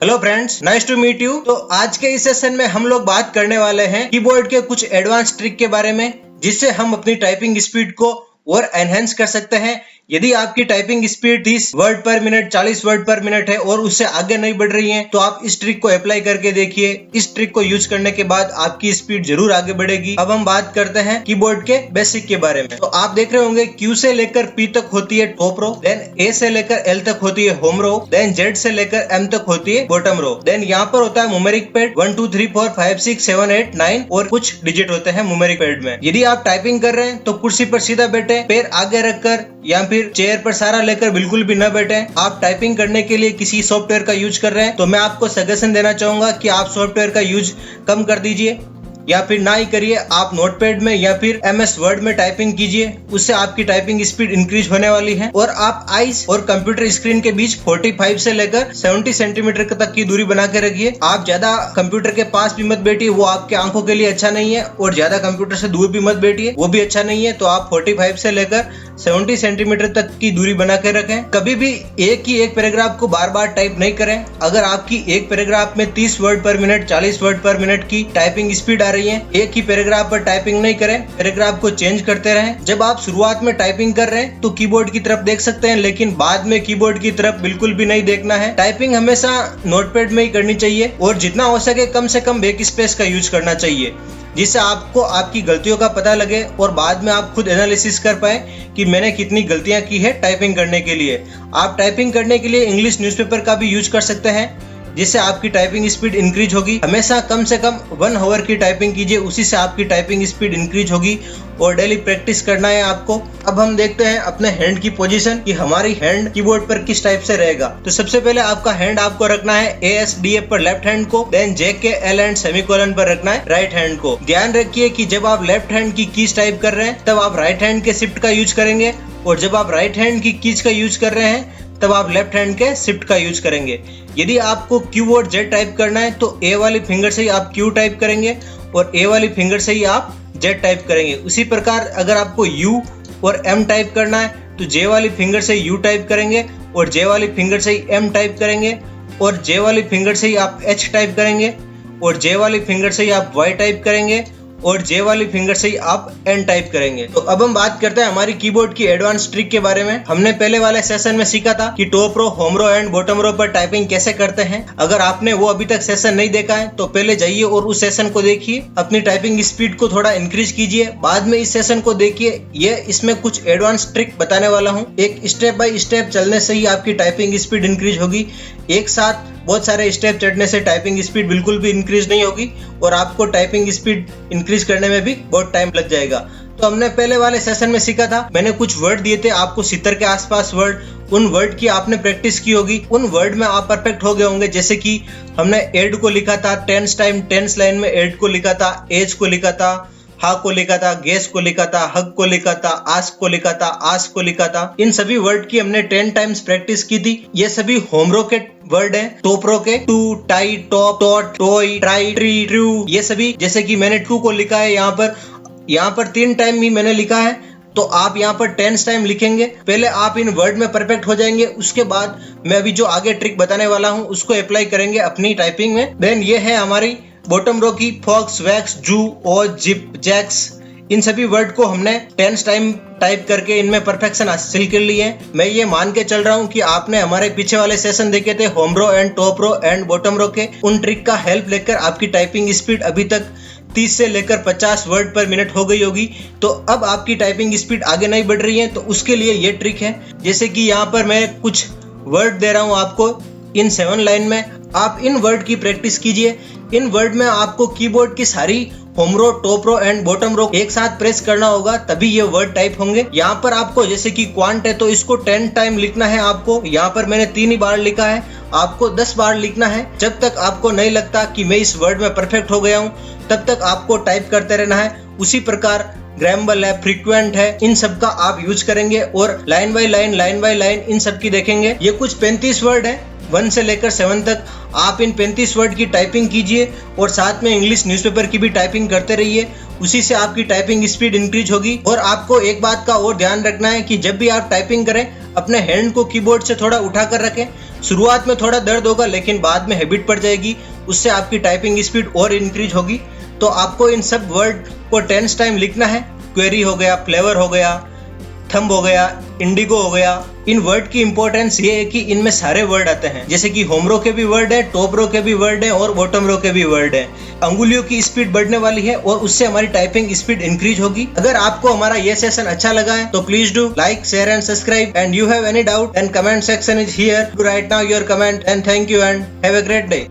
Hello friends, nice to meet you. तो आज के इस सेशन में हम लोग बात करने वाले हैं कीबोर्ड के कुछ एडवांस ट्रिक के बारे में, जिससे हम अपनी टाइपिंग स्पीड को और एनहेंस कर सकते हैं। यदि आपकी टाइपिंग स्पीड 30 वर्ड पर मिनट 40 वर्ड पर मिनट है और उससे आगे नहीं बढ़ रही है, तो आप इस ट्रिक को अप्लाई करके देखिए। इस ट्रिक को यूज करने के बाद आपकी स्पीड जरूर आगे बढ़ेगी। अब हम बात करते हैं कीबोर्ड के बेसिक के बारे में। तो आप देख रहे होंगे Q से लेकर P तक होती है टॉप रो, देन A से लेकर L तक होती है होम रो, देन Z से लेकर M तक होती है बॉटम रो, देन यहाँ पर होता है न्यूमेरिक पैड 1 2 3 4 5 6 7 8 9 और कुछ डिजिट होते हैं न्यूमेरिक पैड में। यदि आप टाइपिंग कर रहे हैं तो कुर्सी पर सीधा बैठे, पैर आगे रखकर या फिर चेयर पर सारा लेकर बिल्कुल भी न बैठे। आप टाइपिंग करने के लिए किसी सॉफ्टवेयर का यूज कर रहे हैं तो मैं आपको सजेशन देना चाहूंगा कि आप सॉफ्टवेयर का यूज कम कर दीजिए या फिर ना ही करिए। आप नोटपैड में या फिर MS वर्ड में टाइपिंग कीजिए, उससे आपकी टाइपिंग स्पीड इंक्रीज होने वाली है। और आप आईज और कंप्यूटर स्क्रीन के बीच 45 से लेकर 70 सेंटीमीटर तक की दूरी बना के रखिए। आप ज्यादा कंप्यूटर के पास भी मत बैठिए, वो आपके आंखों के लिए अच्छा नहीं है, और ज्यादा कंप्यूटर से दूर भी मत बैठिए, वो भी अच्छा नहीं है। तो आप 45 से लेकर 70 सेंटीमीटर तक की दूरी बना के रखें। कभी भी एक ही एक पैराग्राफ को बार बार टाइप नहीं करें। अगर आपकी एक पैराग्राफ में 30 वर्ड पर मिनट 40 वर्ड पर मिनट की टाइपिंग स्पीड आ रही है, एक ही पैराग्राफ पर टाइपिंग नहीं करें, पैराग्राफ को चेंज करते रहें। जब आप शुरुआत में टाइपिंग कर रहे हैं तो कीबोर्ड की तरफ देख सकते हैं, लेकिन बाद में कीबोर्ड की तरफ बिल्कुल भी नहीं देखना है। टाइपिंग हमेशा नोटपैड में ही करनी चाहिए और जितना हो सके कम से कम बैक स्पेस का यूज करना चाहिए, जिससे आपको आपकी गलतियों का पता लगे और बाद में आप खुद एनालिसिस कर पाए कि मैंने कितनी गलतियां की है टाइपिंग करने के लिए। आप टाइपिंग करने के लिए इंग्लिश न्यूज़पेपर का भी यूज कर सकते हैं, जिससे आपकी टाइपिंग स्पीड इंक्रीज होगी। हमेशा कम से कम 1 आवर की टाइपिंग कीजिए, उसी से आपकी टाइपिंग स्पीड इंक्रीज होगी और डेली प्रैक्टिस करना है आपको। अब हम देखते हैं अपने हैंड की पोजीशन कि हमारी हैंड कीबोर्ड पर किस टाइप से रहेगा। तो सबसे पहले आपका हैंड आपको रखना है ASDF पर लेफ्ट हैंड को, then JK L and semicolon पर रखना है राइट हैंड को। ध्यान रखिए कि जब आप लेफ्ट हैंड की कीज टाइप कर रहे हैं तब आप राइट हैंड के शिफ्ट का यूज करेंगे, और जब आप राइट हैंड की कीज का यूज कर रहे हैं तब आप लेफ्ट हैंड के शिफ्ट का यूज करेंगे। यदि आपको Q और Z टाइप करना है तो A वाली फिंगर से ही आप Q टाइप करेंगे और A वाली फिंगर से ही आप Z टाइप करेंगे। उसी प्रकार अगर आपको U और M टाइप करना है तो J वाली फिंगर से U टाइप करेंगे और J वाली फिंगर से ही M टाइप करेंगे, और J वाली फिंगर से ही आप H टाइप करेंगे, और J वाली फिंगर से ही आप Y टाइप करेंगे, और J वाली फिंगर से ही आप N टाइप करेंगे। तो अब हम बात करते हैं हमारी कीबोर्ड की एडवांस ट्रिक के बारे में। हमने पहले वाले सेशन में सीखा था कि top row, home row and bottom row पर टाइपिंग कैसे करते हैं। अगर आपने वो अभी तक सेशन नहीं देखा है तो पहले जाइए और उस सेशन को देखिए, अपनी टाइपिंग स्पीड को थोड़ा इंक्रीज कीजिए। बाद में इस सेशन को देखिए, ये इसमें कुछ एडवांस ट्रिक बताने वाला हूँ। एक स्टेप बाय स्टेप चलने से ही आपकी टाइपिंग स्पीड इंक्रीज होगी। एक साथ बहुत सारे स्टेप चढ़ने से टाइपिंग स्पीड बिल्कुल भी इंक्रीज नहीं होगी और आपको टाइपिंग स्पीड इंक्रीज करने में भी बहुत टाइम लग जाएगा। तो हमने पहले वाले सेशन में सीखा था, मैंने कुछ वर्ड दिए थे आपको 70 के आसपास वर्ड, उन वर्ड की आपने प्रैक्टिस की होगी, उन वर्ड में आप परफेक्ट हो गए होंगे। जैसे कि हमने एड को लिखा था 10 टाइम 10 लाइन में, एड को लिखा था, एज को लिखा था, हा को लिखा था, गेस को लिखा था, हग को लिखा था, आस्क को लिखा था, आस्क को लिखा था। इन सभी वर्ड की हमने 10 टाइम्स प्रैक्टिस की थी। ये सभी होम रो के वर्ड हैं। टॉप रो के to, tie, top, tot, toy, try, tree, true, ये सभी। जैसे कि मैंने टू को लिखा है यहाँ पर 3 टाइम ही मैंने लिखा है, तो आप यहाँ पर 10 टाइम लिखेंगे। पहले आप इन वर्ड में परफेक्ट हो जाएंगे, उसके बाद मैं अभी जो आगे ट्रिक बताने वाला हूँ उसको अप्लाई करेंगे अपनी टाइपिंग में। देन ये है हमारी बॉटम रो की फॉक्स, वैक्स, जू, और जिप, जैक्स। इन सभी वर्ड को हमने 10 टाइम टाइप करके इनमें परफेक्शन हासिल कर ली है। मैं ये मान के चल रहा हूँ कि आपने हमारे पीछे वाले सेशन देखे थे home row and top row and bottom row के, उन ट्रिक का हेल्प लेकर आपकी टाइपिंग स्पीड अभी तक 30 से लेकर 50 वर्ड पर मिनट हो गई होगी। तो अब आपकी टाइपिंग स्पीड आगे नहीं बढ़ रही है, तो उसके लिए ये ट्रिक है। जैसे कि यहाँ पर मैं कुछ वर्ड दे रहा हूँ आपको इन 7 लाइन में, आप इन वर्ड की प्रैक्टिस कीजिए। इन वर्ड में आपको कीबोर्ड की सारी home row, top row and bottom row एक साथ प्रेस करना होगा, तभी ये वर्ड टाइप होंगे। यहाँ पर आपको जैसे कि क्वांट है तो इसको 10 टाइम लिखना है आपको। यहाँ पर मैंने 3 ही बार लिखा है, आपको 10 बार लिखना है। जब तक आपको नहीं लगता कि मैं इस वर्ड में परफेक्ट हो गया हूँ तब तक आपको टाइप करते रहना है। उसी प्रकार ग्रैम्बल है, फ्रीक्वेंट है, इन सब का आप यूज करेंगे और लाइन बाय लाइन इन सब की देखेंगे। ये कुछ 35 वर्ड है 1 से लेकर 7 तक। आप इन 35 वर्ड की टाइपिंग कीजिए और साथ में इंग्लिश न्यूज़पेपर की भी टाइपिंग करते रहिए, उसी से आपकी टाइपिंग स्पीड इंक्रीज होगी। और आपको एक बात का और ध्यान रखना है कि जब भी आप टाइपिंग करें अपने हैंड को कीबोर्ड से थोड़ा उठा कर रखें, शुरुआत में थोड़ा दर्द होगा लेकिन बाद में हैबिट पड़ जाएगी, उससे आपकी टाइपिंग स्पीड और इंक्रीज होगी। तो आपको इन सब वर्ड को 10 टाइम लिखना है। क्वेरी हो गया, फ्लेवर हो गया, थंब हो गया, इंडिगो हो गया। इन वर्ड की इंपॉर्टेंस ये है कि इनमें सारे वर्ड आते हैं, जैसे कि होम रो के भी वर्ड है, टॉप रो के भी वर्ड है और बॉटम रो के भी वर्ड है। अंगुलियों की स्पीड बढ़ने वाली है और उससे हमारी टाइपिंग स्पीड इंक्रीज होगी। अगर आपको हमारा ये सेशन अच्छा लगा है तो please do like, share and subscribe. And you have any doubt and comment section is here to write now your comment. And thank you and have a great day.